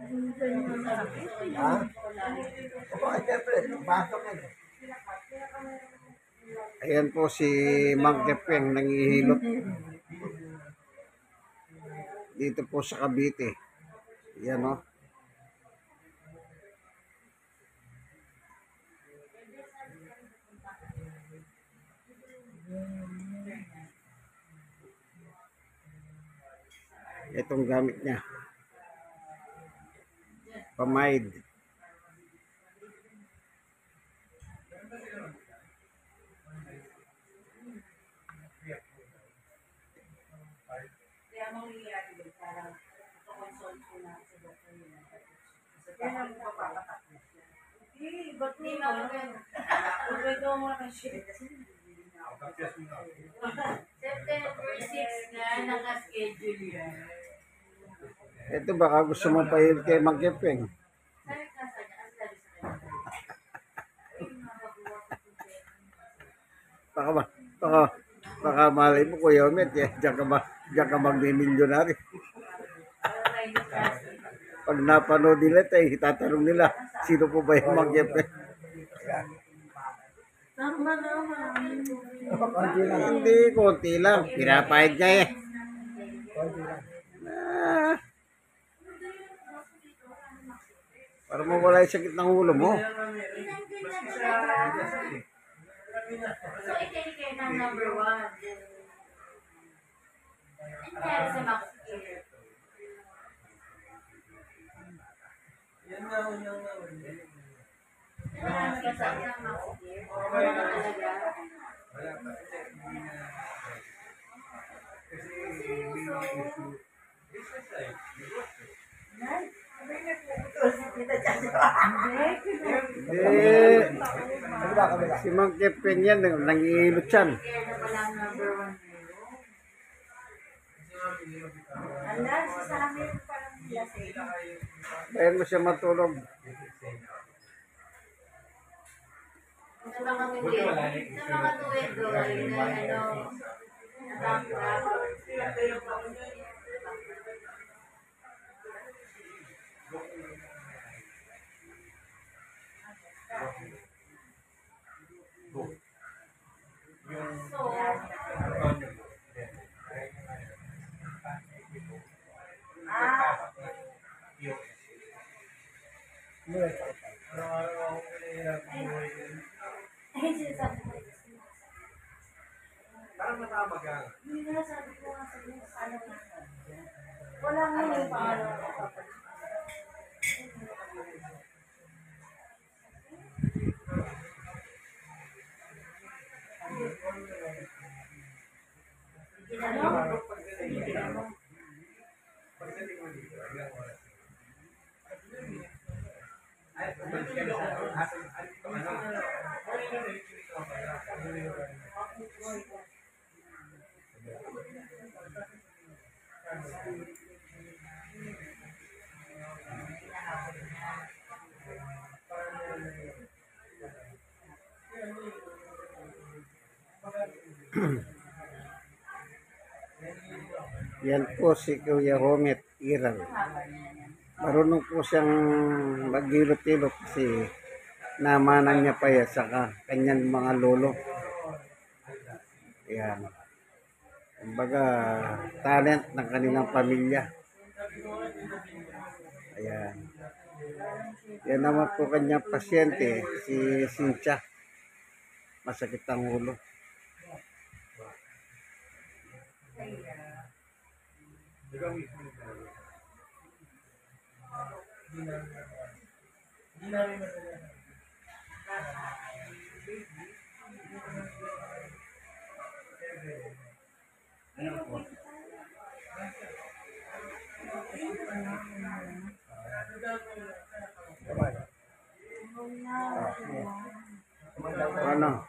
Ha? Oo, siyempre. Pasok yan. Ayan po si Mang Kepeng nangihilot dito po sa Cavite. Ayan o. Itong gamit niya. Pamaid. Kaya mangyayari din parang consult ko na sa doktor nila. Kaya lang papapatak na siya. Hindi, ba't hindi makagano? Pwede mo na siya. September 6 na, naka-schedule yan. Ito baka gusto mo pa yun kay Mang Kepeng. Sabi ka sa kanya, ang sabi sa kanya. Ay, makabuwa ko po siya. Baka malay mo Kuya Omet. Diyan ka magmimilyonary. Para tayo na kasi. Pag napanood nila ito, itatanong nila, sino po ba yung Mang Kepeng? Tama naman. Konti lang. Hindi, konti lang. Pinapahid niya eh. Konti lang. Ah, para mawala yung sakit ng ulo mo. So, ikaw na number 1. And kaya sa Max Care. Nanakas ka sa ng Max Care? Ano na talaga? Seryoso? Hindi. Kabila, kabila. Si Mang Kepeng yan, nangihilot yan. Care na pala ang number 1 ngayon. Ala, sa amin parang lasing. Bayan mo siya matulog. Sa mga tuwid, doy, na natangka. Ay, sinasabi ko. Parang matabag yan. Hindi na sabi ko nga sa inyo, ano na. Wala nga yung pangalan ko. Yan po si Kuya Homet Iral. Marunong po siyang maghilot-hilot kasi namanan niya pa yan sa kanyang mga lolo. Yan. Kumbaga, talent ng kanilang pamilya. Ayan. Yan naman po kanyang pasyente, si Cynthia. Masakit ang ulo. Ano?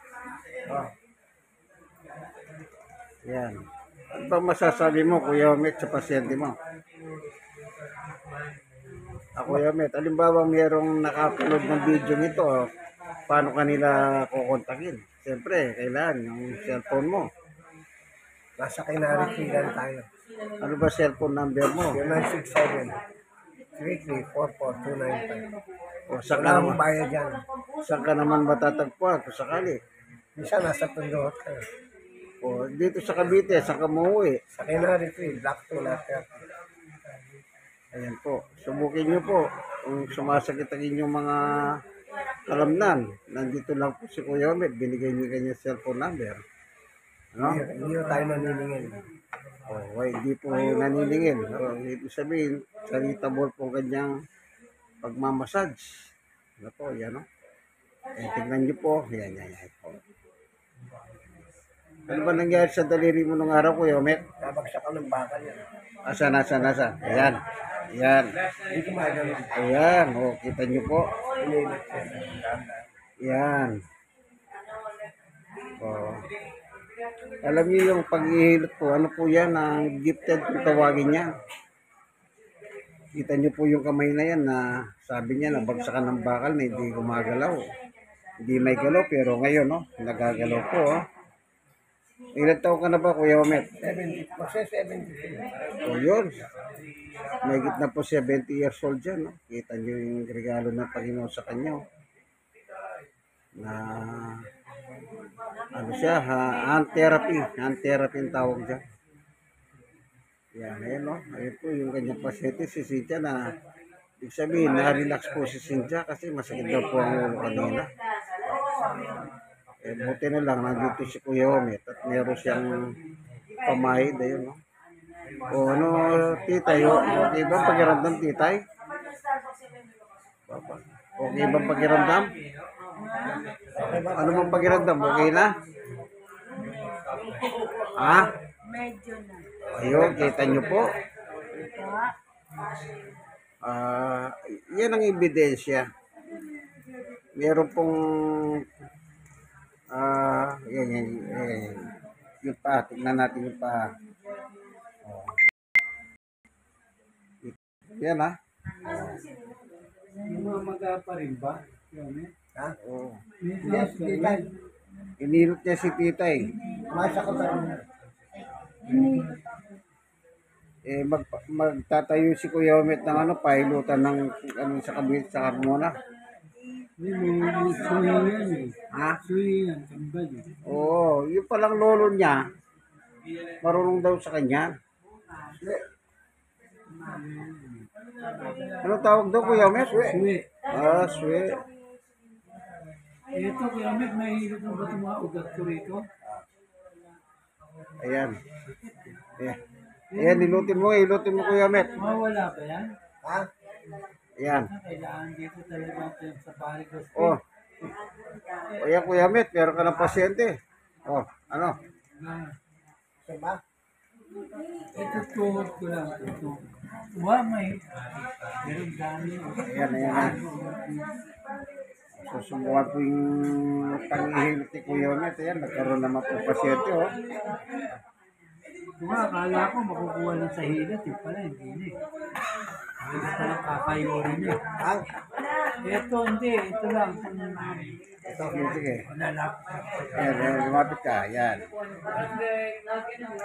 Yan. Ano bang masasabi mo, Kuya Omet, sa pasyente mo? Kuya Omet, halimbawa mayroong nakapanood ng video nito, paano kanila kukontakin? Siyempre, kailangan yung cellphone mo. Nasa kinaritigan tayo. Ano ba cellphone number mo? 0967 3344-295. O saan ka Wala akong naman, bayad yan. saan ka naman matatagpuan kung sakali? Minsan nasa Tondo Hotel. O dito sa Cavite, saan ka mauwi? Sa Kinari 3, Black 2 lahat. Ayan po, subukin nyo po kung sumasakit ang inyong mga kalamnan. Nandito lang po si Kuya Omet, binigay niyo kanyang cellphone number. Ano? Hindi tayo naniningil. O, hindi po naniningil. O, ibig sabihin, charitable po kanyang pagmamassage. Ano po, yan o. Eh, tignan nyo po. Yan po. Ano ba nangyari sa daliri mo nung araw, Kuya Omet? Nabagsak ka ng bakal yan. Asan? Ayan. Ayan. Hindi ko magano. Ayan. O, kita nyo po. Inilit siya. Yan. Oh. Alam niyo yung pag-ihilot po, ano po yan, ang gifted kung tawagin niya. Kita niyo po yung kamay na yan na sabi niya nabagsakan ng bakal na hindi gumagalaw. Hindi may galaw pero ngayon, no, nagagalaw po. Oh. Ilan taon ka na ba, Kuya Omet? 70. Kasi 70. O yun. May na po 70 years old dyan. No? Kita niyo yung regalo ng Panginoon sa kanya. Oh. Na ano siya, hand therapy ang tawag dyan. Yan, ayun no, ayun po yung kanyang pasyente, si Cynthia na, ibig sabihin, na-relax po si Cynthia kasi masakit daw po ang ulo kanina. Eh, buti na lang, nandito si Kuya Omet at meron siyang pamahid, ayun no. O ano, titay, okay ba pakiramdam, titay? Okay ba pakiramdam? Ano bang pakiramdam? Okay na? Ha? Medyo na. Ayun, kita nyo po. Yan ang ebidensya. Meron pong yan. Yung pa, tignan natin yung pa. Oh. Yan ha. Lumamaga pa rin ba? Ha? Oh. Yes, titay. Inilot niya si titay. Masa ko sa rin. Eh, magtatayo si Kuya Omet ng ano, pahilutan ng ano sa kabit sa Carmona. May suhi yan eh. Ha? Suhi yan, kambal eh. Oo, yung palang lolo niya, marunong daw sa kanya. Ano tawag daw, Kuya Omet? Suhi. Swe. Ito, kaya may hilot ng ba't mga ugat ko rito? Ayan. Ayan, ilutin mo Kuya Omet. Mawala ba yan? Ha? Ayan. Kailangan dito talaga sa balik ko. Oh. Ayan, Kuya Omet, meron ka ng pasyente. Oh, ano? Diba? Ito tuhod ko lang. Ito. May. Meron dami. Ayan. Susubukan po yung pang-ihilot ni Kuya Omet. Ayan, nagkaroon naman po pasyente, oh. Akala ko makukuha lang sa hilat. Yung pala, hindi na eh. Hindi pa lang kakayurin niya. Ito, hindi. Ito lang. Ito, sige. Nalap. Ayan, lumapit ka. Ayan.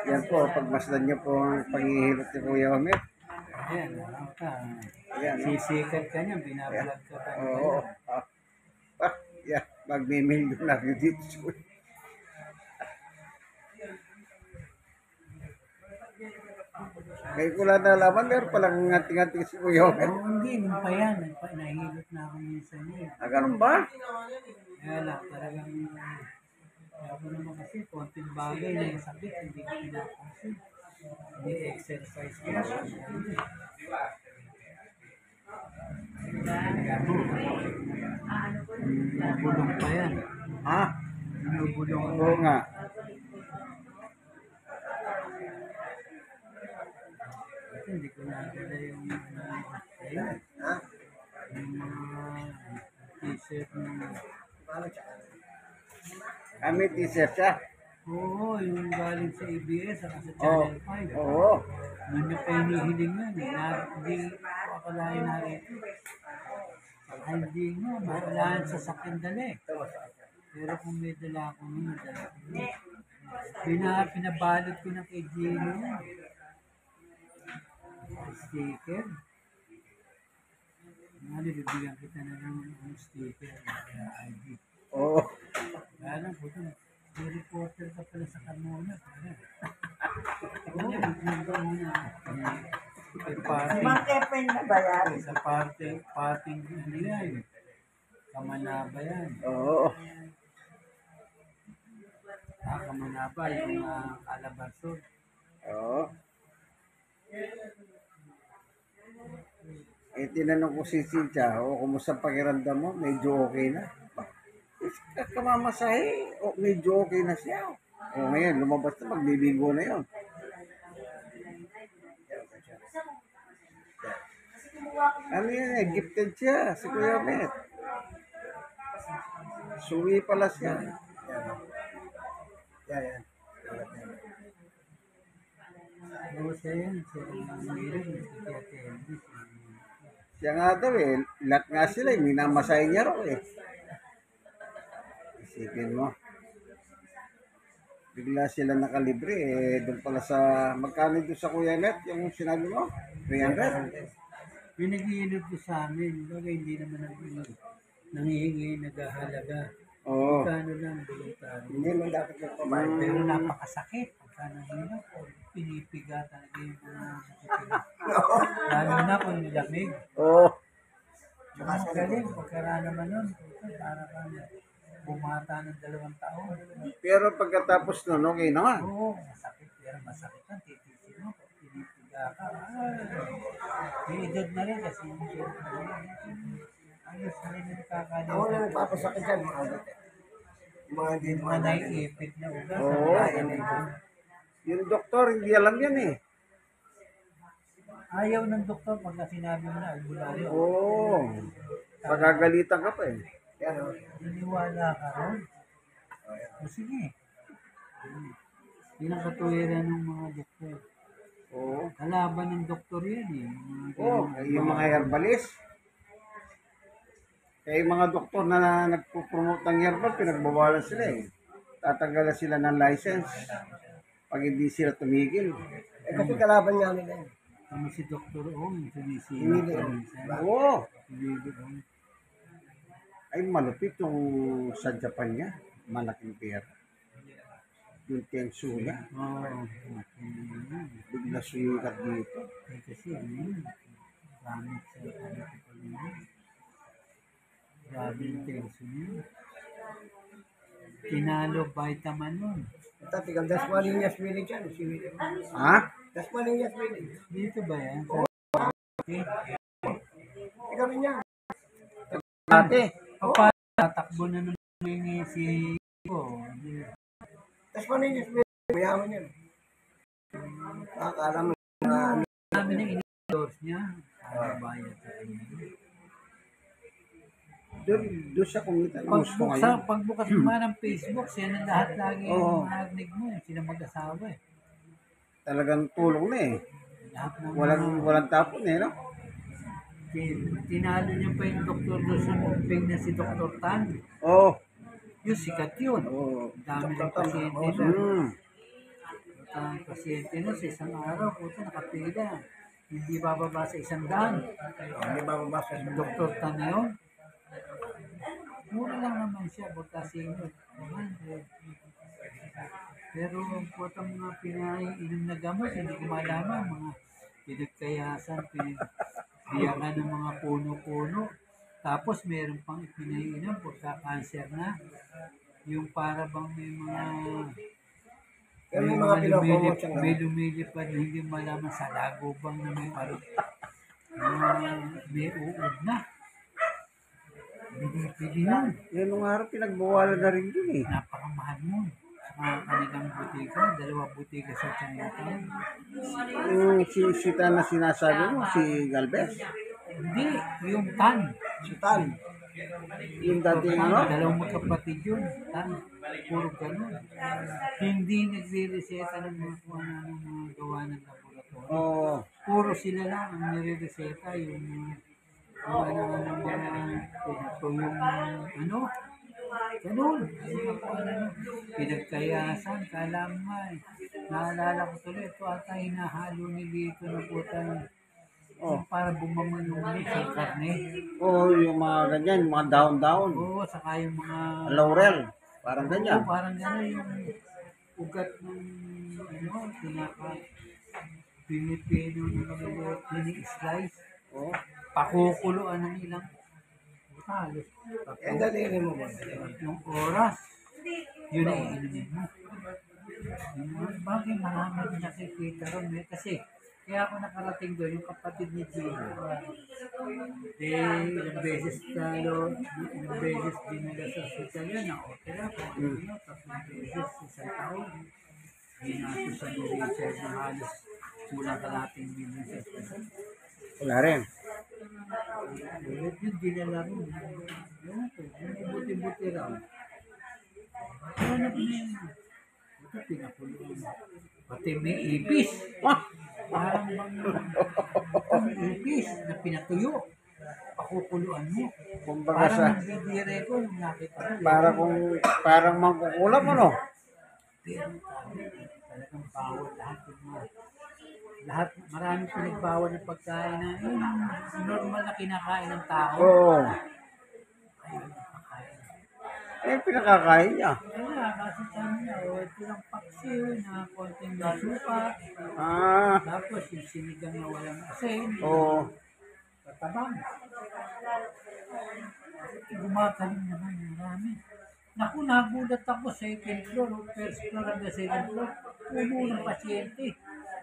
Yan po, pagmasdan niyo po ang pang-ihilot ni Kuya Omet. Ayan, alam ka. Ayan, no? Sisikat ka niya, binablog ka pa. Oo. Yeah, magmimilyon na yun dito. Ngayon ko lang nalaman, meron palang nganting-nganting si Kuya Omet. Oo, hindi. Nung pa yan. Nahilot na ako minsan niya. Ganun ba? Kaya lang, talagang ako naman kasi, konting bagay na yung sakit, hindi ko pinapansin. Hindi exercise ko. Binubulong pa yan. Ha? Binubulong ako. Oo nga. Kasi hindi ko nakita yung ayun. Yung mga t-shirt ng... Kami t-shirt siya. Oo, yung galing sa ABS at sa Oo. Channel 5. Oo. Noon niya pa hinihiling yan eh. Hindi ko akalain na rito. Hindi nga, mahalaan sa sakyan dali. Pero kung may dala ako nun, dala ko nun. Pinabalot ko na kay Gino. Sticker. Mali, bibigyan kita na ng sticker, ID. Oo. Kaya lang po ito, may reporter ka pala sa Carmona. Bigyan ka muna. May parting, Mag-open na ba yan? sa parting, ano yan, Kamanaba yan. Oo. Kamanaba, yung Calabarzon. Oo. Eh, tinanong ko si Cynthia, kumusta ang pakiramdam mo? Medyo okay na. Kamamasahe, medyo okay na siya. Ngayon, lumabas na, magliligo na yun. Ano yun eh, gifted siya, si Kuya Met. Suwi pala siya. Yan. Oo, siya yan. Siya ang meron, si Ate Elvis. Siya nga daw eh, lahat nga sila eh, minamasahe niya raw eh. Isipin mo. Bigla sila nakalibre eh, doon pala sa, magkano doon sa Kuya Met, yung sinabi mo? 300? Yung nag-iinod ko sa amin, bagay hindi naman nangihingi, naghahalaga. Oo. Magkano lang, voluntaryo. Hindi mo dapat yung Pero napakasakit. Pagka nahirap, pinipiga talaga yung mga nakikita. Lalo na kung nilamig. Oo. Ang galing, pagkara naman nun, para kang bumata ng 2 taon. Pero pagkatapos nun, okay na nga. Oo, masakit. Pero masakit lang, titisin mo. Pag pinipiga ka, may edad na rin kasi yung edad na rin. Ayos na rin yung kakalimutan. Ako na nagpapasakit yan, mga ugat. Mga hindi Yung mga naiipit na ugat. Oo. Yung doktor, hindi alam yan eh. Ayaw ng doktor pagka sinabi mo na albularyo. Oo. Pagagalitan ka pa eh. Yan, o. Naniwala ka ron. O sige. Yun ang katuwiran ng mga doktor. Oo. Kalaban ng doktor yan eh. Mga Oo, ganun. yung mga herbalist. Kaya yung mga doktor na nagpo-promote ng herbal, pinagbawalan sila eh. Tatanggalan sila ng license pag hindi sila tumigil. Eh, kasi kalaban nga nila yun. Ano si Dr. Ong, sumisili Hindi. pa minsan. Oo. Sumisili Ong. Ay, malupit yung sa Japan niya. Malaking pera. Yung tensu niya. Oo. Bigla sumikat dito. Eh, kasi ano yun. Gamit sa ano ko pa yun. Grabe yung tension yun. Tinalo vitamin nun. Tati, that's Malinas Village yan. Si William. Ha? That's Malinas Village. Dito ba yan? Okay. Ikaw rin yan. Ate. Papa, tatakbo na naman si ko. That's Malinas Village. Mayaman yan. Akala mo na ano. Sabi na in-endorse niya. Ano bayad sa kanya? Doon siya kumita ng gusto ngayon. Pagbukas mo ng Facebook, siya na lahat lagi Oo. yung marinig mo. Sila mag-asawa eh. Talagang tulong na eh. Lahat ng Walang tapon eh, no? tinalo niya pa yung doktor doon sa Mumping na si Dr. Tan. Oo. Yung sikat yun. Oo. Ang dami ng pasyente na. Ang pasyente na sa isang araw, puto nakapila. Hindi bababa sa 100. Hindi ba mabasa sa Dr. Tan na yun. Mura lang naman siya, butasin yun. 100. Pero puto mga pinainom na gamot, hindi ko malaman. Mga pinagkayasan, pinagbiyakan ng mga puno-puno. Tapos meron pang pinainom pagka cancer na. Yung para bang may mga Pero may mga pinopromote siya may lumilipad na hindi malaman sa lagubang na may parang may uod na. Pili yun. Yan nung araw pinagbawalan na rin yun eh. Napakamahal mo. Sa kanilang butika, 2 butika sa Chinatown. Yung si Tan na sinasabi mo, si Galvez. Hindi, yung Tan. si Tan. Yung dating ano? 2 magkapatid yun. Tan. Puro ganun. Hindi nagre-reseta ng mga kung ano ng mga gawa ng laboratory. Oo. Puro sila lang ang nire-reseta yung kung ano mga ito yung ano. Ganun. Pinagkayasan, kalamay. Naalala ko tuloy, ito ata hinahalo ni dito na putang Oh. Yung para bumangon yung isang karne. Oo, yung mga ganyan, yung mga down-down. Oo, saka yung mga... Laurel. Parang Oo, ganyan. parang gano'n yung ugat ng pinipino ng mga pini-slice. Oo. Pakukuluan ng ilang halos. Eh, daliri mo ba? Yung oras, yun ay inumin mo. Bagay marami din nakikita ron eh. Kasi kaya ako nakarating doon, yung kapatid ni Gino. Ilang beses dinala sa hospital yan, na-opera ko. Tatlong beses, isang taon. Ginastos sa ni Richard na halos kulang kalating bilhin sa hospital. Wala rin. Yung dinala rin. Yung buti-buti raw. Ano na yun? Ito pinakulong. Pati may ipis. Parang bang ipis na pinatuyo. Pakukuluan mo. Kumbaga sa, Parang bibire ko yung nakita ko. parang mangkukulam ano? Pero talagang bawal lahat yung mga lahat, marami pinagbawal ng pagkain na yung normal na kinakain ng tao. Oo. Ayun, nakakain. Eh, pinakakain niya. Kaya kasi sabi niya, ito lang paksiw na konting suka. Ah, Tapos yung sinigang na walang asin. oo. Tatabang. Gumagaling naman marami. Naku, nagulat ako second floor, first floor and the second floor. Puno ng pasyente.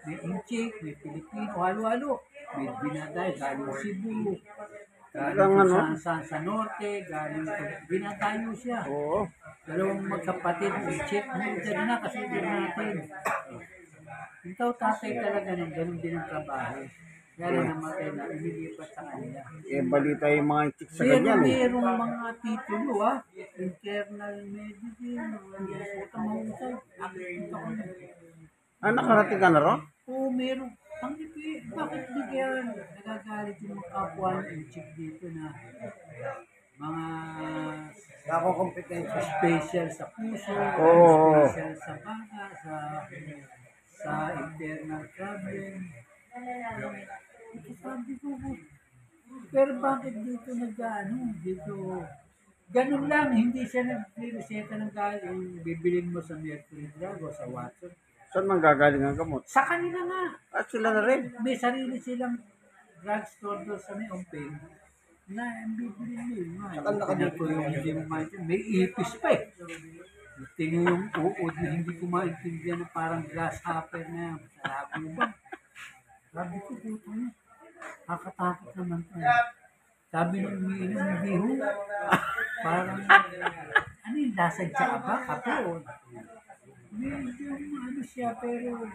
May Inchik, may Pilipino, halo-halo. May Binaday, galing Cebu. Talagang Galing ano? sa Norte, galing Binadayo siya. Oo. Dalawang magkapatid, Inchik, may edad na kasi edad natin. Ikaw tatay talaga ng ganun din ang trabaho. Kaya na namatay na, inilipat sa kanila. Eh, balita yung mga chicks sa Pero ganyan eh. merong mga titulo internal medicine, puta mahusay. Nakikita ko na. Ah, nakarating ka na ron? Oo, meron. Bakit di kaya nagagalit yung mga kapwa ng chick dito na mga Ako kompetensya. special sa puso, Oo. special sa baka, sa internal problem. Ito sabi ko, pero bakit dito dito, ganun lang, hindi siya nag-reseta ng galing, bibilin mo sa Mercury Drug o sa Watson. Saan man gagaling ang gamot? Sa kanila nga, At sila na rin. may sarili silang drugstore doon sa may Ompeng na ang bibilin mo yun. Pinato yung hindi mo maintindihan, may ipis pa eh. Tingnan yung uod na hindi ko maintindihan na parang grasshopper na yan. Sarado ba? Sabi ko, puto na. Kakatakot naman ito. Sabi nung umiinom, hindi ho. Parang, ano yung lasag sa aba? Kapo. Medyo siya, pero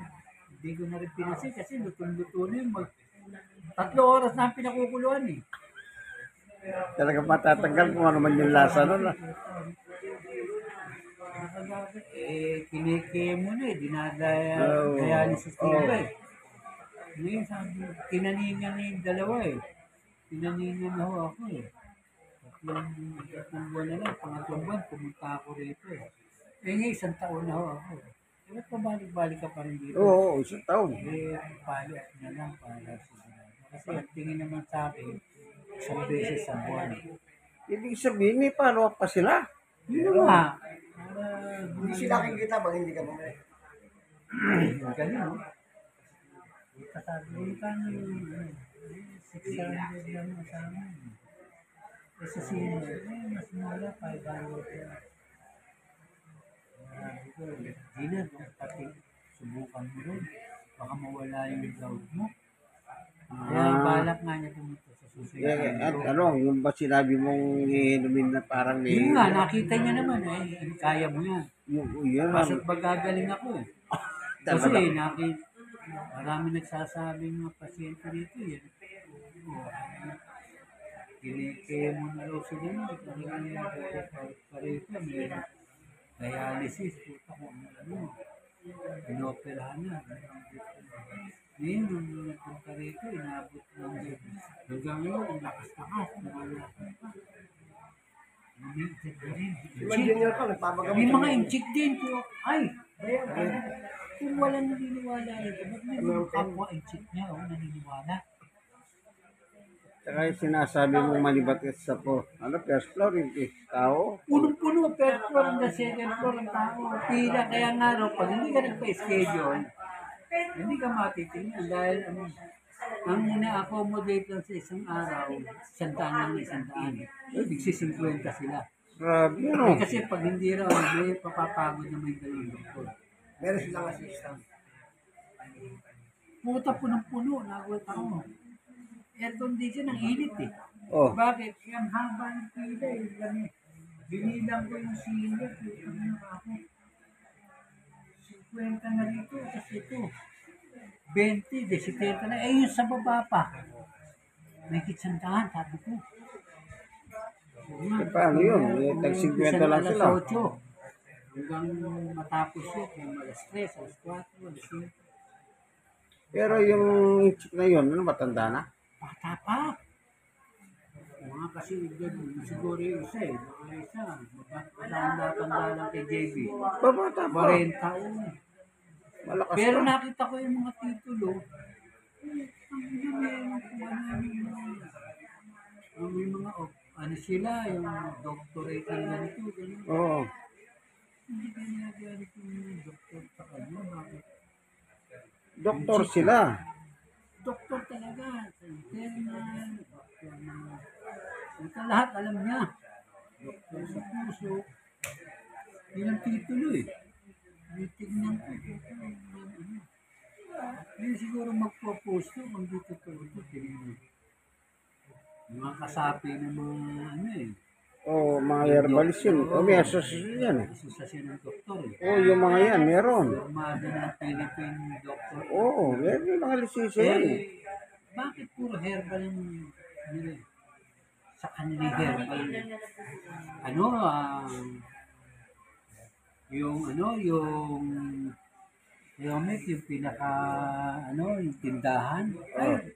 hindi ko na rin pinansin kasi lutong-luto na yun. 3 oras na ang pinakukuluan eh. Talagang matatanggal kung ano man yung lasa nun. Ah. Nakagagad kinikemo na eh. Oo. Dialysis nila Oo. eh. Ngayon sabi, tinaningan na yung dalawa eh. Tinaningan na ho ako eh. Tatlong buwan na lang, pangatlong buwan, pumunta ako rito eh. Ngayon, 1 taon na ho ako. Ba't pabalik-balik ka pa rin dito? Oo, isang taon. Paliat na lang para sigurado. Kasi ang tingin naman sa akin, 1 beses sa buwan. Ibig sabihin, may follow-up pa sila. Yun nga. Hindi sila kikita pag hindi ka bumili. Galing, no? Kasabi ka ng 600 lang sa amin. Kasi sino, mas mula 500. Sabi ko, di na, pati subukan mo rin. Baka mawala yung doubt mo. Kaya balak nga niya pumunta sa susunod. At ano, yung ba sinabi mong iinumin na parang may... Yun nga, nakita niya naman kaya mo yan. Yun, Basta't magagaling ako eh. Kasi marami nagsasabi ng mga pasyente dito yan. Kinikaya mo na raw sila mo. Parito, may dialysis. Puta ko, pinoperahan na. Ngayon, nung nagpunta rito, inabot ng hanggang ngayon, ang lakas-lakas. Si Man Junior ko, nagpapagamot. May mga inchik din po. Ay, kung walang naniniwala nito, ba't may mga kapwa inchik niya o naniniwala? Tsaka yung sinasabi mo malibat sa po, ano, first floor, yung tao. Punong-puno, first floor hanggang second floor ang tao. Pila, kaya nga raw, pag hindi ka nagpa-schedule, hindi ka matitingnan dahil ang ina-accommodate lang sa isang araw, 100 lang na 100. Nagsi-50 sila. Grabe, no? Kasi pag hindi raw, may papapagod na may dalawang doktor. Meron silang assistant. Puta punong-puno, nagulat ako. Air condition, ang init eh. Oh, Bakit? Ang haba ng pila eh. Kami, binilang ko yung sila. Ano ako? 50 na rito, kasi ito. 20, 70 na. Eh, yung sa baba pa. May kitsantahan, sabi ko. eh, paano yun? Eh, tag-50 lang sila. Alas 8. Hanggang matapos yun, kung alas 3, alas 4, alas 5. Pero yung chick na yun, ano, matanda na? Bata pa. Mga kasi ganun, siguro yung isa eh. Mga isa, matanda lang kay JB. Babata pa. 40 taon. Malakas Pero pa. nakita ko yung mga titulo. Ang meron kung ano yung mga, may mga, ano sila, yung doctorate ng ganito, ganito. Oo. Hindi ka nagagamit yung doktor sa kanya. Bakit? Doktor sila. Doktor talaga. Sa internal, doktor na. Ito lahat alam niya. Doktor sa puso. Yun ang titulo eh. Titignan ko. Yun siguro magpo-post ko kung dito to. Tingnan. Mga kasapi ng mga ano eh. Oo, mga herbalist yun. O, may association yan eh. Asosasyon ng doktor eh. Oo, yung mga yan, meron. Formado ng Philippine doctor. Oo, meron yung mga lisensya yan eh. Bakit puro herbal yung ano eh? Sa kanila herbal. Ano, yung Yomet, yung pinaka, yung tindahan. Ay,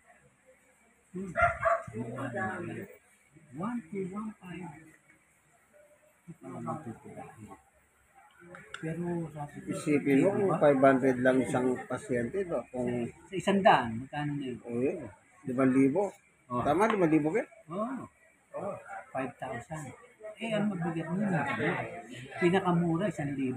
hmm. 1, 2, 1, 5. Pero sabi ko, Isipin mo kung 500 lang isang pasyente do. Kung, sa 100, magkano na yun? oh yun, 5,000. Oh. Tama, 5,000 ba? Oo. 5,000. Eh, ang mabigat mo na. Pinakamura, 1,000.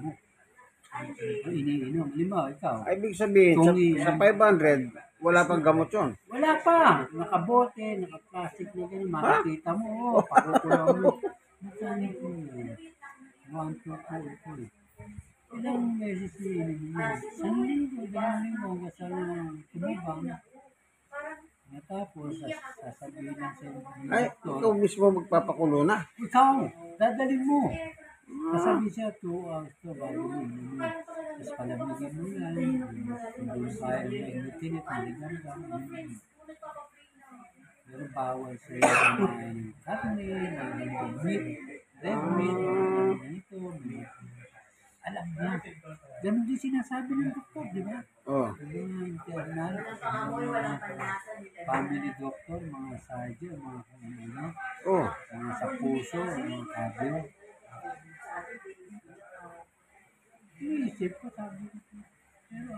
Ang iniinom. Halimbawa, ikaw. Ay, ibig sabihin, sa 500, wala pang gamot yun. Wala pa. Nakabote, naka-plastic na ganyan. Makikita mo. Oh, pakukulang mo. Magkano po yun? 1, 2, 3, 4. Ilang meses iniinom mo? 1,000. 2,000 hanggang sa tumabang. Tapos, sasabihin lang sa Ay, ikaw mismo magpapakulo na. ikaw, dadalhin mo. Kasabi siya, 2 hours to bago mo inumin. Tapos palamigin mo yan. Hindi kaya na inutin ito. Pero bawal sa iyo may karne, may meat, red meat, may ganito, may alam niya. Ganun din sinasabi ng doktor, di ba? Oh. Yung mga internal, mga family doctor, mga surgeon, mga kung ano, Oh. mga sa puso, mga cardio. Iisip ko, sabi ko, pero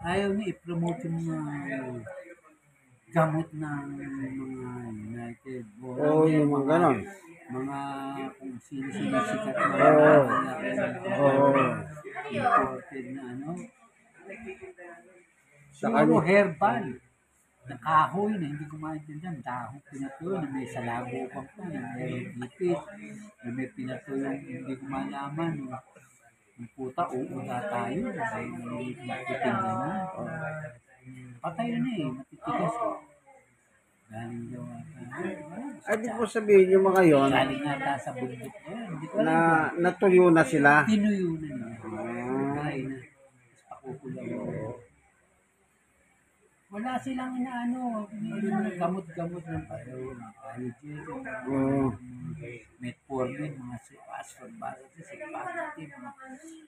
ayaw niya i-promote yung mga gamot ng mga United. Oo, yung mga ganon. Mga kung sino-sino sikat na Oo. Oo. imported na ano. Sa Puro kanya. herbal. Na kahoy na hindi ko maintindihan. Dahon pinatuyo na may salabukan pa, na may ipit, na may pinatuyo hindi ko malaman. Yung puta, uuda tayo. May magtitinda na. Patay na eh, matitigas eh. Galing daw Ay, di po sabihin yung mga yon galing ata sa bundok. Hindi ko alam. na natuyo na sila. Tinuyo na nila. Kain na. Tapos pakukulang. Wala silang inaano, gamot-gamot ng ayogel, Oo. metformin, mga ascorbates,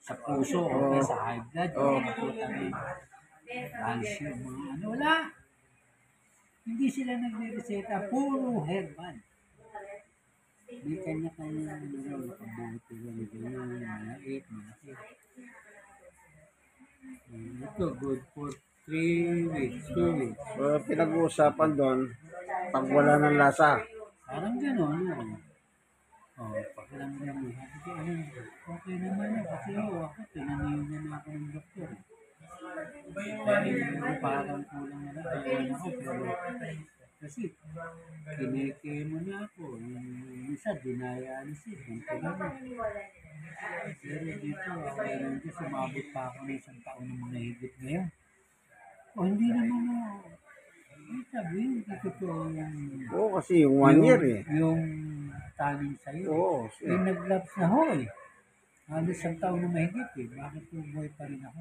sa puso, okay, sa high blood, mga putang calcium, mga ano, wala. Hindi sila nagre-reseta, puro herbal. May kanya-kanya nakabuti ganyan, malait, malaki. Ito, good for 3 weeks, 2 weeks. So, pinag-uusapan doon, pag wala ng lasa. Parang gano'n, no? Oh, pakiramdam mo. Sabi ko, ano, okay naman yun. Kasi ako, tinaniyan na ako ng doktor. Parang kulang na lang. Ayun ako, pero kasi kinekemo na ako. Yung isa, dinayalysis. Yung kailangan. Pero dito, meron ko, sumabot pa ako ng 1 taon ng mga higit ngayon. O hindi naman ako. Hindi sabi, hindi ko to yung... Oo, kasi yung 1 year eh. Yung taning sa'yo. Oo. Eh, nag-labs na ho eh. Halos 1 taon na mahigit eh. Bakit buhay pa rin ako?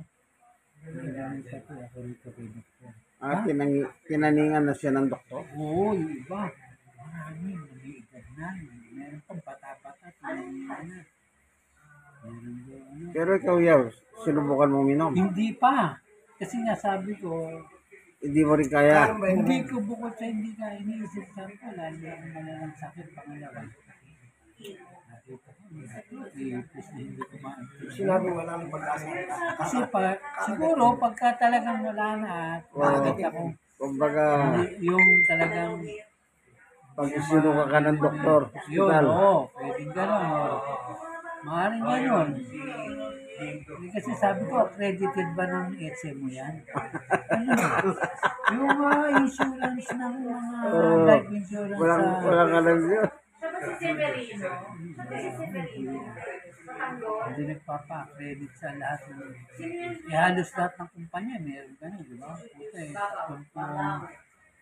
Nagdamit pa to ako rito kay doktor. Tinaningan na siya ng doktor. Oo, yung iba. Marami, nag-iigad na. Meron pang bata-bata, tinaningan na. Meron doon ano. Pero ikaw, Yaw, sinubukan mo minom. Hindi pa. Kasi nga sabi ko, Hindi mo rin kaya. hindi ko bukod sa hindi ka iniisip sa ko, lalo ang malalang sakit pangalawa. Nakita ko, ipis na hindi ko maantay. Sinabi wala nang pag-asa. Kasi siguro pagka talagang wala na at bakit ako, Kumbaga, yung talagang pag isinuka ka ng doktor, yun, hospital. oo, pwedeng gano'n. Maaaring gano'n. Kasi sabi ko, accredited ba ng ETSE mo yan? Ano? Yung insurance ng mga life insurance Walang alam yun. Siya ba si Severino? Siya si Severino? Batanggol? hindi nagpapa-credit sa lahat ng halos lahat ng kumpanya meron ganun, di ba? Puta eh, kung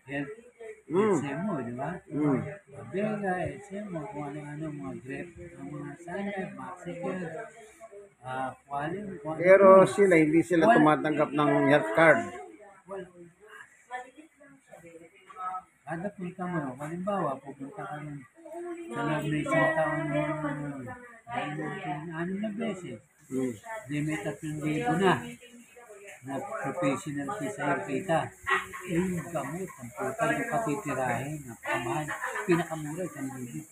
health ETSE mo, di ba? Bega, ETSE mo, kung ano-ano, mga grep, mga sanay, maxicare, quality. Pero sila, hindi sila tumatanggap ng health card. Maliit lang siya. Kada punta mo, halimbawa, pupunta ka ng sa loob na 1 taon ano na beses. Di may 3,000 na professional fee sa'yo kita. Eh, yung gamot, ang puta yung patitirahin, napakamahal. Pinakamura, 1,000.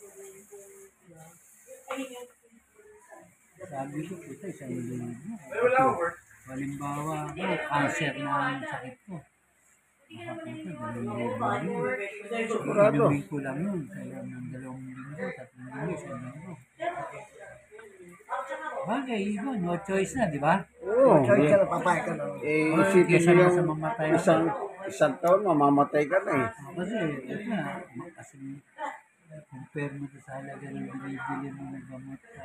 Sabi ko, puta, 1,000. Halimbawa, cancer na ang sakit ko. Nakapunta, 2,000. Sigurado. Inumin ko lang yun. Kaya ng 2 linggo, 3 linggo, 1 linggo. Bagay, iba, no choice na, di ba? Oo. Kaya ka na, papayag ka na. Isipin Kesa mo naman sa yung mamatay. isang taon, mamamatay ka na eh. Kasi, ito na, kasi compare mo sa halaga ng binibili mo ng gamot sa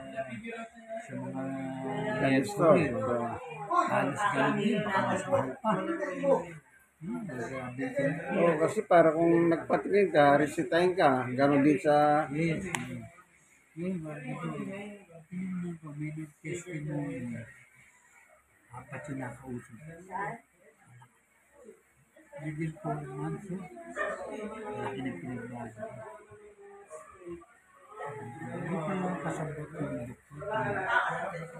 mga Ganito. health care. Halos ganun din, baka mas mahal pa. Grabe ka. Oo, kasi para kung nagpatingin ka, resitahin ka, gano'n din sa... Yes. Yes, bago ko. Tingnan ko, may nag-testimony. 4 yung nakausap. Within 4 months, laki na pinagbago. Hindi pa lang kasabot yung doktor.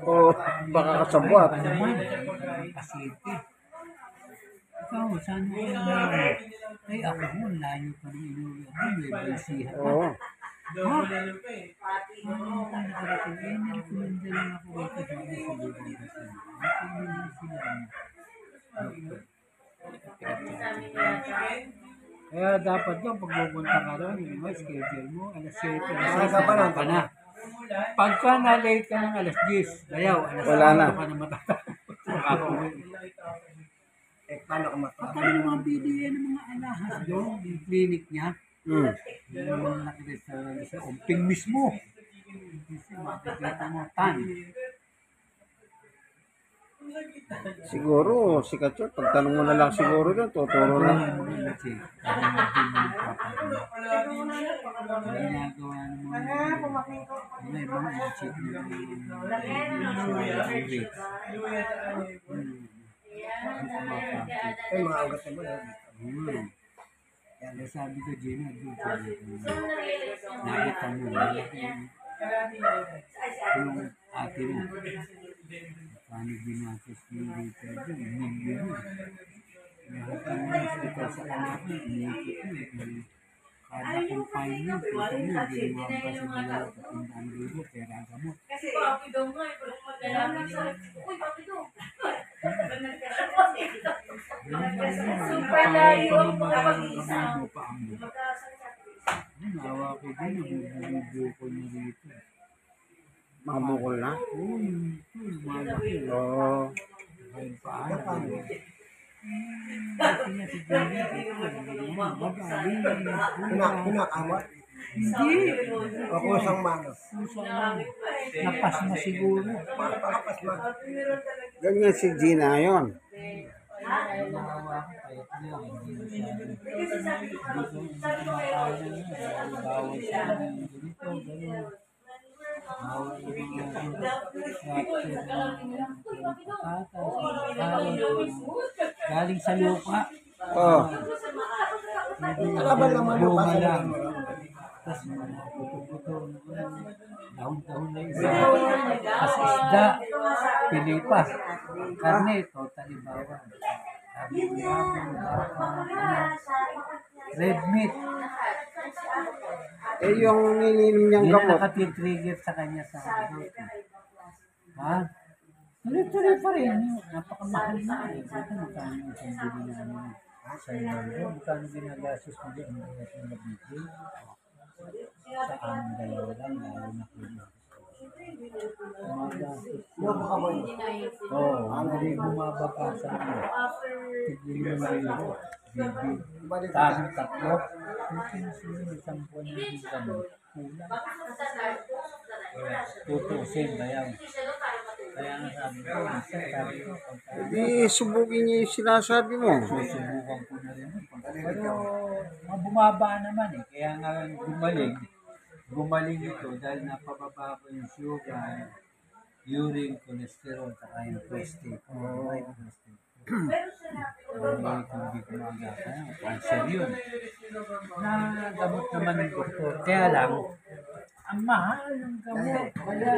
Oo, baka kasabwat. Iba naman, ang pasyente. Ikaw, saan mo yung meron? Ay, ako mo, layo pa rin inuwi. Ay, may balsihan pa. Oo. Ha? Ano ka nakarating? Eh, nirekomenda lang ako rito sa mga sulugan kasi. Nakamili sila. Kaya dapat doon, pag pupunta ka doon, yung schedule mo, alas 7, alas 6, ka na. Pagka na-late ka ng alas 10, dayaw, alas 8 Wala na. ka na matatapos. Makakauwi. Eh, paano ka At matapos? ano yung mga bilihan ng mga alahas doon, yung clinic niya, yung mga nakita sa umping mismo. Kasi makikita mo, tan. Siguro, si Kachot, pagtanong mo na lang siguro doon, tuturo na. Ginagawa ng mga ibang check Eh, mga ugat na ba? Yan, sabi ko, Gina, dito. Nakita mo, malaki yung ate mo. Paano ginatos mo dito? Milyon mo. Lahat ang mga hospital sa anak mo, iniikot mo. Kada confinement, ito mo, ginawa pa sa 2,000 pera gamot. Kasi papi daw nga, pero magdala na sa... Uy, papi daw. Super layo ang pag-isa. Nawa ko din, nabubulong ko na rito. Mga bukol na. Oo, yung malaki. Oo. Ay, paano? Kasi nga si Jenny, magaling. Pinakamot. Hindi. Ako isang mano. Napas na siguro. Pakapas na. Ganyan si Gina ngayon. Nawa ko, kahit niya, hindi masyado. Hindi ko kumakain na yun. Bawal siya ng ganito, gano'n. Bawal yung mga fracture ng patatas, galing sa lupa. Oo. Laban naman yung Luma basa lang. ng Tapos mga buto-buto, dahon-dahon na isa. Tapos isda, pilipas, karne, totally bawal. Red meat, Eh yung nininom niyang hindi na gamot. nakatitrigger sa kanya sa health. Ha? Tuloy-tuloy pa rin. Napakamahal na. Dito magkano yung isang bili namin sa Lolo. Magkano ginagastos mo dyan? Ang kaya siya nabigay. Sa aming dalawa lang. Lalo na kulo. Gumagastos Yung ko. kamoy. Oo. Hindi bumababa sa ano. Tigil mo rito. Bibi. Tamang tatlo. Kung sinusunod isang buwan na hindi kami. Kulang. Tutusin ba yan? Kaya nga sabi ko, sabi ko, Hindi subugin niya yung sinasabi mo. susubukan ko na rin. Pero bumaba naman eh. Kaya nga gumaling ito dahil napababa ko yung sugar, urine, cholesterol, saka yung prostate. Right prostate. Hindi ko magagawa. Cancer yun. Nagamot naman ng doktor. Kaya lang, ang mahal ng gamot. Wala.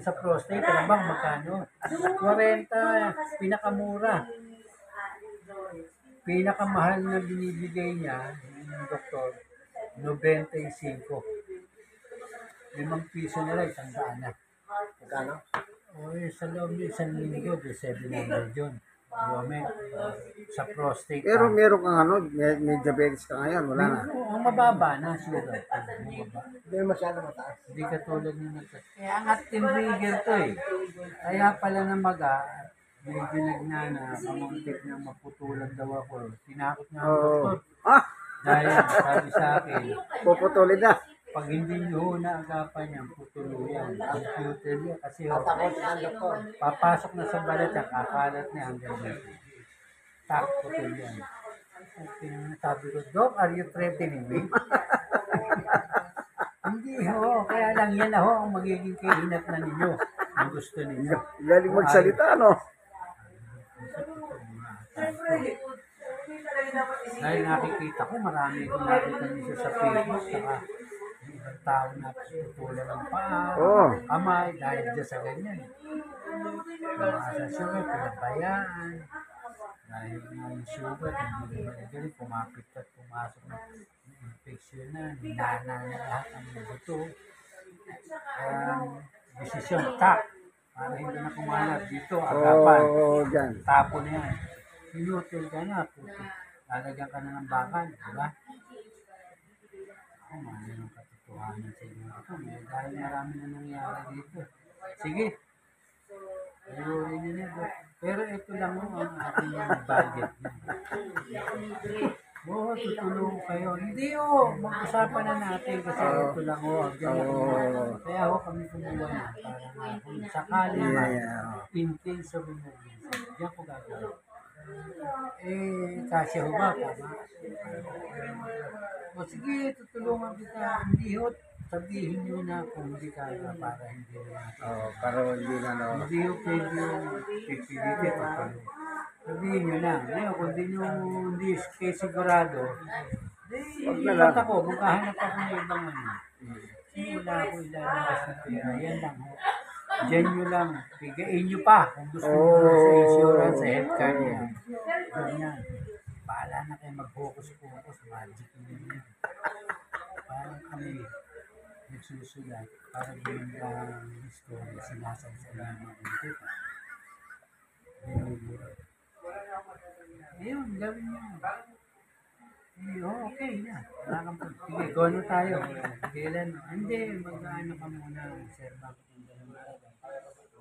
Sa prostate, alam bang magkano? 40, pinakamura. Pinakamahal na binibigay niya ng doktor, 95. 5 piso na lang, 100 na. Magkano? O sa loob ng isang linggo, 700 yun. Gomit. Sa prostate. Pero meron kang ano, may diabetes ka ngayon, wala na. Ang mababa na sugar. Mababa. Hindi masyado mataas. Hindi katulad ng kaya ang actin trigger to eh. Kaya pala na medyo nagnana, pamuntik na maputulan daw ako. Tinakot nga ang Oo. doktor. Ah, Dahil sabi sa akin, puputulin na. pag hindi nyo naagapan yan, putuluyan. Computer niya kasi Takot ang doktor. papasok na sa balat yan, kakalat niya hanggang dito. Tak, putol yan. Okay, sabi ko, Doc, are you threatening me? Hindi ho, kaya lang yan ho ang magiging kainat na ninyo. Ang gusto ninyo. Galing magsalita, no? Dahil nakikita ko, marami kong nakita nito sa Facebook, saka yung ibang tao na putulan ng paa, Oo. kamay, dahil dyan sa ganyan. Mga sa sugar, pinabayaan. Dahil nga yung sugar, hindi na magaling, kumapit at pumasok ng infection na, ninana na lahat ng buto. Desisyon, tap, para hindi na kumalat dito, agapan. Oo, dyan. Tapo na yan. Pinutil ka na, puto. Lalagyan ka na ng bakal, di ba? Ako, mahal ng katotohanan sa inyo ito. Dahil marami na nangyari dito. Sige. Ayurin nyo na. Pero ito lang mo ang ating budget. Oo, tutulong kayo. Hindi mag-usapan na natin kasi ito lang ang ganyan. Kaya kami kumuha na para nga kung sakali man, in case of emergency, diyan ko gagawin. Kasi ho ba, tama? O sige, tutulungan kita. Hindi ho, sabihin nyo na kung hindi kaya para hindi na natin. Oo, pero hindi na, no? Hindi ho pwede yung pipilitin o palo. Sabihin nyo na. Ngayon, kung hindi kayo sigurado, Wag na lang. ipat ako, magkahanap ako ng ibang ano. Wala ako ilalabas na pera. Yan lang ho. Diyan nyo lang. Bigayin nyo pa kung gusto nyo sa insurance, sa healthcare niya. Ganyan. Bahala na kayo mag-focus-focus. Magic nyo yun. Parang kami nagsusulat para gawin ang story. Sinasabi sa mga mga Ayun, gawin mo. Okay na. Sige, go na tayo. Kailan? Hindi, mag-ano ka muna, sir. Bakit yung dalawang araw?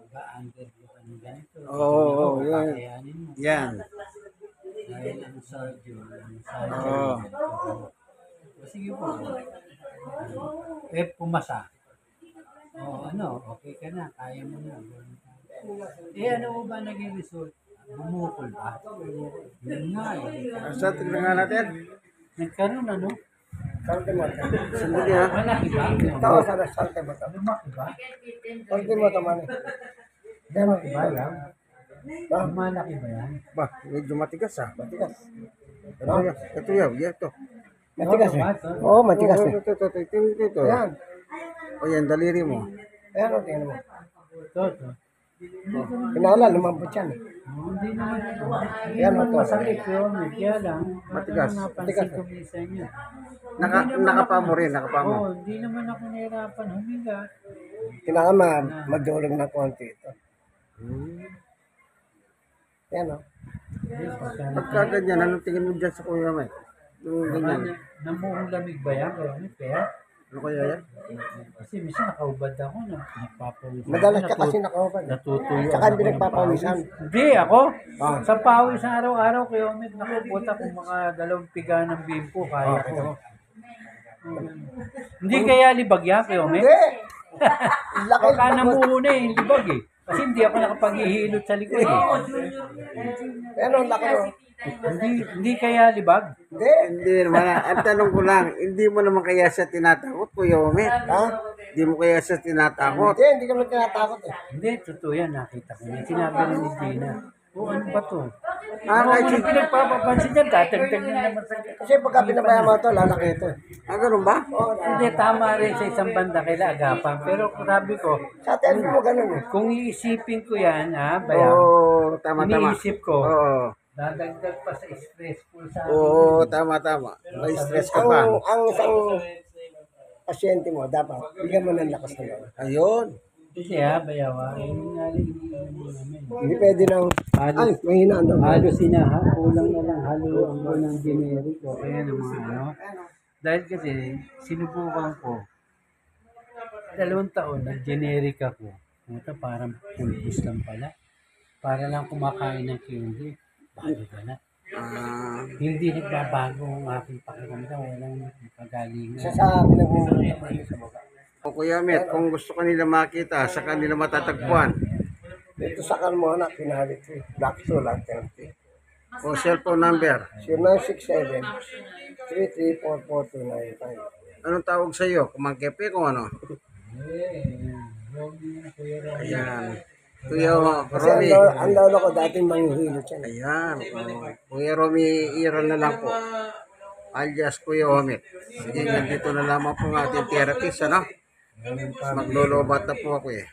Mag-undergo ka ng ganito. Oo, yan. Kakayanin mo. Yan. Dahil ang sardio, Oo. Sige po. Pumasa. Okay ka na. Kaya mo na. Ano mo ba naging result? Bumukol ba? Yun nga eh. Sa tignan nga natin. Nagkaroon ano? Salte mo. Sandali ha. Malaki ba? Tawa sa salte mo. Lumaki ba? Salte mo taman. Gano'n Ba yan? Malaki ba yan? Ba, medyo matigas ha. Matigas. Ito yan. Ito. Matigas ba eh. ito? Oo, matigas eh. Ito. Ayan. O yan, daliri mo. Ayan o, tingnan mo. Ito. Pinala, lumambot yan eh. Hindi naman. Hindi Yan, naman ito. masakit yun. Kaya lang. Matigas. Napansin ko minsan yun. Nakapa mo rin, nakapa mo. Oo, hindi naman ako nahirapan humiga. Kailangan magdulog na konti ito. Yan o. Pagka ganyan, anong tingin mo dyan sa kuya mo? Yung ganyan. Namuhong lamig ba yan? Kaya? Ano kaya yan? Kasi minsan nakaubad ako na nagpapawisan. Madalas ka kasi nakaupan. Natutuyo. Tsaka hindi nagpapawisan. Hindi ako. Sa pawis na araw-araw kaya umit nakuputa kung mga 2 piga ng bimpo kaya ko. Hindi kaya libag yan kaya umit? Hindi! Laki. Baka namuhuna eh, libag eh. Kasi hindi ako nakapaghihilot sa likod eh. Ano, laki o. Hindi kaya libag? Hindi. Hindi naman. Ang tanong ko lang, hindi mo naman kaya siya tinatakot, Kuya Omet? Ha? Hindi mo kaya siya tinatakot? Hindi ka naman tinatakot eh. Hindi, totoo yan. Nakita ko yan. Sinabi rin ni Gina. Ano ba to? Kahit Kung pinagpapapansin dyan, tatagdag na naman sa... Kasi pagka pinabayaan mo ito, lalaki ito eh. ganun ba? Hindi, tama rin sa isang banda kaila agapan. Pero sabi ko, Sa atin mo ganun eh. kung iisipin ko yan, bayan, Oo, tama. iniisip ko, Oo. dadagdag pa sa stressful sa akin. Oo, tama. Na-stress ka pa. Ang isang pasyente mo, dapat bigyan mo ng lakas ng loob. Ayun. Kasi bayawa, yun nga rin namin. Hindi pwede nang, ay, mahina ang loob. Halo kulang na lang, halo ang unang generic o kaya ng mga ano. Dahil kasi, sinubukan ko, 2 taon, nag-generic ako. Ito parang pulbus lang pala. Para lang kumakain ng candy. Bago ka na. Hindi nagbabago ang aking pakiramdam. Walang pagalingan. Isa sa pinag-uulat sa baba. O Kuya Omet, kung gusto ka nila makita, sa kanila matatagpuan. Dito sa Carmona, pinalit ko. Black Soul at Tempe. O cellphone number. 0967-3344-295. Anong tawag sa iyo? Kumangkepe kung ano? Ayan. Kuya Kasi Romy. ang lolo ko dating manghihilot yan. Ayan. Kuya Romy, iral na lang po. Alias Kuya Omet. Sige, nandito na lamang po ang ating therapist, ano? Maglulubat na po ako eh.